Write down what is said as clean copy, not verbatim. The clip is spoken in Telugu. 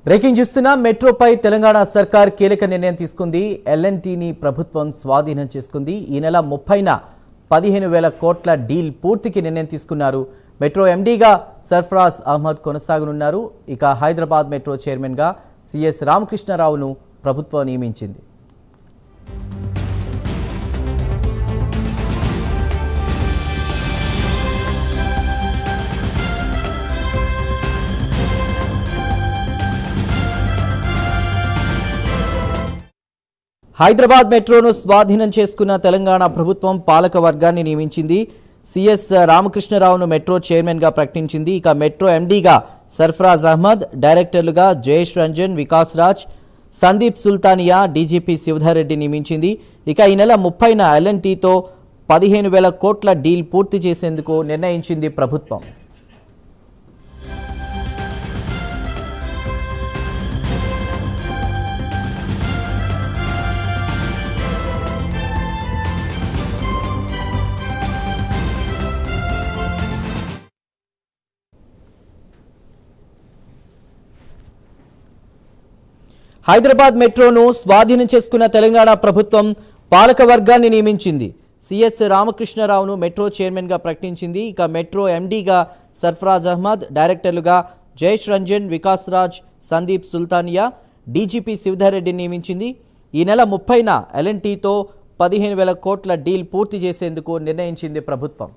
బ్రేకింగ్ చూస్తున్నా మెట్రోపై తెలంగాణ సర్కార్ కీలక నిర్ణయం తీసుకుంది. ఎల్ఎన్టీని ప్రభుత్వం స్వాధీనం చేసుకుంది. ఈ నెల 30న 15,000 కోట్ల డీల్ పూర్తికి నిర్ణయం తీసుకున్నారు. మెట్రో ఎండీగా సర్ఫరాజ్ అహ్మద్ కొనసాగనున్నారు. ఇక హైదరాబాద్ మెట్రో చైర్మన్గా సిఎస్ రామకృష్ణరావును ప్రభుత్వం నియమించింది. హైదరాబాద్ మెట్రోను స్వాధీనం చేసుకున్న తెలంగాణ ప్రభుత్వం పాలక వర్గాన్ని నియమించింది. సిఎస్ రామకృష్ణరావును మెట్రో చైర్మన్గా ప్రకటించింది. ఇక మెట్రో ఎండీగా సర్ఫరాజ్ అహ్మద్, డైరెక్టర్లుగా జయేష్ రంజన్, వికాస్ రాజ్, సందీప్ సుల్తానియా, డీజీపీ శివధర్ రెడ్డి నియమించింది. ఇక ఈ నెల 30న ఎల్ఎన్టీతో 15,000 కోట్ల డీల్ పూర్తి చేసేందుకు నిర్ణయించింది ప్రభుత్వం. హైదరాబాద్ మెట్రోను స్వాధీనం చేసుకున్న తెలంగాణ ప్రభుత్వం పాలక వర్గాన్ని నియమించింది. సిఎస్ రామకృష్ణరావును మెట్రో చైర్మన్గా ప్రకటించింది. ఇక మెట్రో ఎండీగా సర్ఫరాజ్ అహ్మద్, డైరెక్టర్లుగా జయేష్ రంజన్, వికాస్ రాజ్, సందీప్ సుల్తానియా, డీజీపీ శివధర్ రెడ్డిని నియమించింది. ఈ నెల 30న ఎల్ఎన్టీతో 15,000 కోట్ల డీల్ పూర్తి చేసేందుకు నిర్ణయించింది ప్రభుత్వం.